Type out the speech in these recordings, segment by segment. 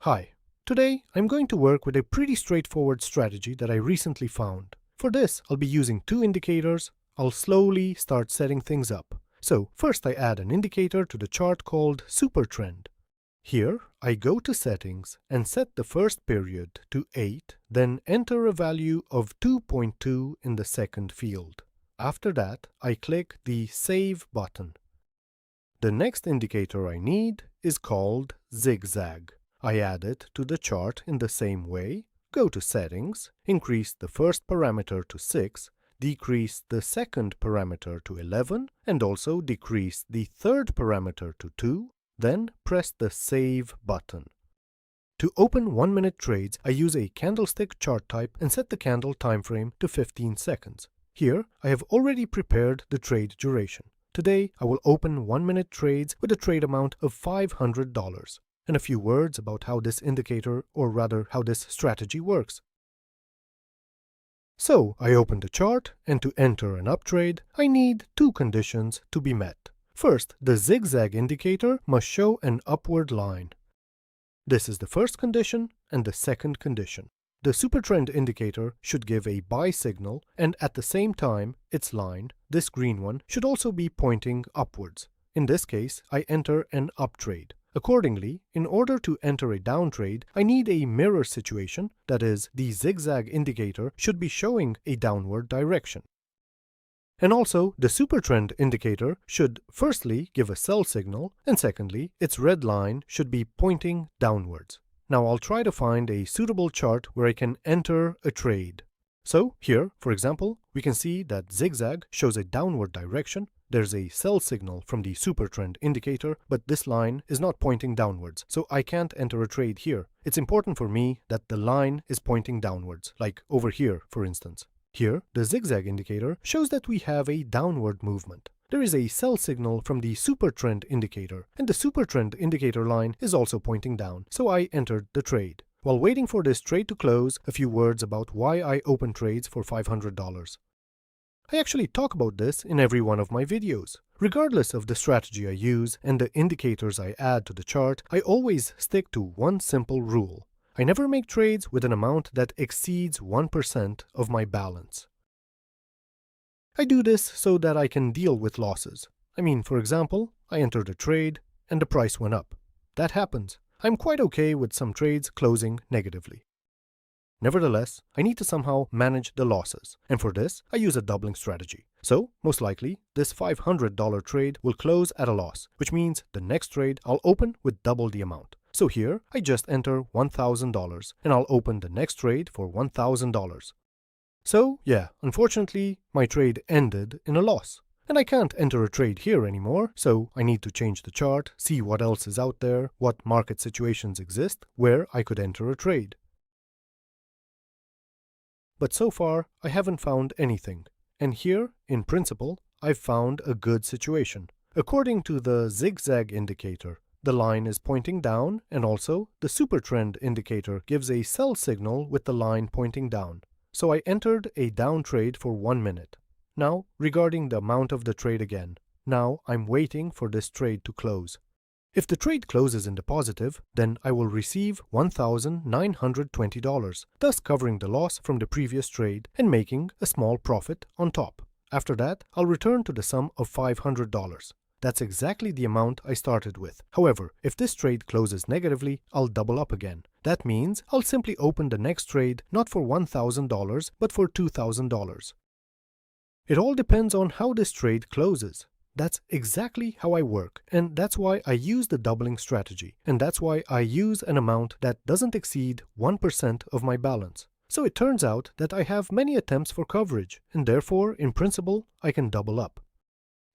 Hi, today I'm going to work with a pretty straightforward strategy that I recently found. For this, I'll be using two indicators. I'll slowly start setting things up. So first I add an indicator to the chart called Supertrend. Here I go to Settings and set the first period to 8, then enter a value of 2.2 in the second field. After that, I click the Save button. The next indicator I need is called Zigzag. I add it to the chart in the same way. Go to Settings, increase the first parameter to 6, decrease the second parameter to 11, and also decrease the third parameter to 2, then press the Save button. To open 1-minute trades, I use a candlestick chart type and set the candle time frame to 15 seconds. Here, I have already prepared the trade duration. Today, I will open 1-minute trades with a trade amount of $500. And a few words about how this indicator, or rather how this strategy works. So, I open the chart, and to enter an uptrade, I need two conditions to be met. First, the zigzag indicator must show an upward line. This is the first condition and the second condition. The Supertrend indicator should give a buy signal, and at the same time, its line, this green one, should also be pointing upwards. In this case, I enter an uptrade. Accordingly, in order to enter a down trade, I need a mirror situation, that is, the zigzag indicator should be showing a downward direction. And also, the Supertrend indicator should firstly give a sell signal, and secondly, its red line should be pointing downwards. Now I'll try to find a suitable chart where I can enter a trade. So here, for example, we can see that zigzag shows a downward direction. There's a sell signal from the Supertrend indicator, but this line is not pointing downwards, so I can't enter a trade here. It's important for me that the line is pointing downwards, like over here, for instance. Here, the zigzag indicator shows that we have a downward movement. There is a sell signal from the Supertrend indicator, and the Supertrend indicator line is also pointing down, so I entered the trade. While waiting for this trade to close, a few words about why I open trades for $500. I actually talk about this in every one of my videos. Regardless of the strategy I use and the indicators I add to the chart, I always stick to one simple rule. I never make trades with an amount that exceeds 1% of my balance. I do this so that I can deal with losses. I mean, for example, I entered a trade and the price went up. That happens. I'm quite okay with some trades closing negatively. Nevertheless, I need to somehow manage the losses, and for this, I use a doubling strategy. So, most likely, this $500 trade will close at a loss, which means the next trade I'll open with double the amount. So here, I just enter $1,000, and I'll open the next trade for $1,000. So, yeah, unfortunately, my trade ended in a loss. And I can't enter a trade here anymore, so I need to change the chart, see what else is out there, what market situations exist, where I could enter a trade. But so far, I haven't found anything. And here, in principle, I've found a good situation. According to the zigzag indicator, the line is pointing down, and also the Supertrend indicator gives a sell signal with the line pointing down. So I entered a down trade for 1 minute. Now, regarding the amount of the trade again. Now I'm waiting for this trade to close. If the trade closes in the positive, then I will receive $1,920, thus covering the loss from the previous trade and making a small profit on top. After that, I'll return to the sum of $500. That's exactly the amount I started with. However, if this trade closes negatively, I'll double up again. That means I'll simply open the next trade not for $1,000 but for $2,000. It all depends on how this trade closes. That's exactly how I work, and that's why I use the doubling strategy, and that's why I use an amount that doesn't exceed 1% of my balance. So it turns out that I have many attempts for coverage, and therefore, in principle, I can double up.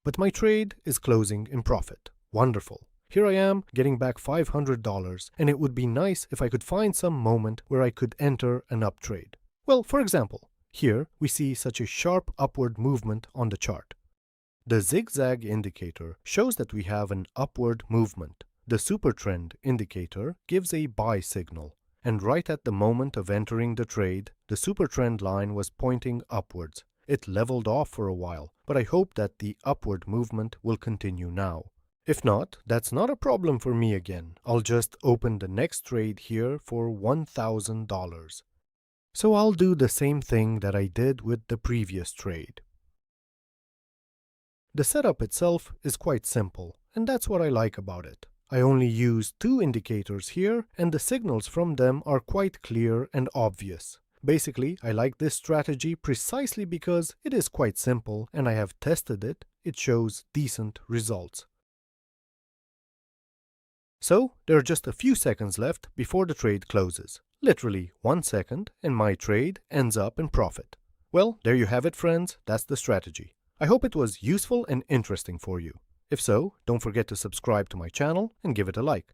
But my trade is closing in profit. Wonderful. Here I am getting back $500, and it would be nice if I could find some moment where I could enter an uptrade. Well, for example, here we see such a sharp upward movement on the chart. The zigzag indicator shows that we have an upward movement. The Supertrend indicator gives a buy signal, and right at the moment of entering the trade, the Supertrend line was pointing upwards. It leveled off for a while, but I hope that the upward movement will continue now. If not, that's not a problem for me again. I'll just open the next trade here for $1,000. So I'll do the same thing that I did with the previous trade. The setup itself is quite simple, and that's what I like about it. I only use two indicators here, and the signals from them are quite clear and obvious. Basically, I like this strategy precisely because it is quite simple and I have tested it. It shows decent results. So, there are just a few seconds left before the trade closes. Literally 1 second, and my trade ends up in profit. Well, there you have it, friends. That's the strategy. I hope it was useful and interesting for you. If so, don't forget to subscribe to my channel and give it a like.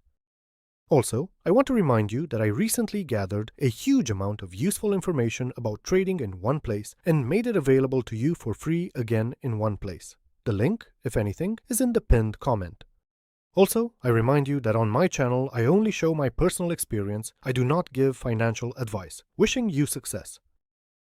Also, I want to remind you that I recently gathered a huge amount of useful information about trading in one place and made it available to you for free again in one place. The link, if anything, is in the pinned comment. Also, I remind you that on my channel I only show my personal experience. I do not give financial advice. Wishing you success.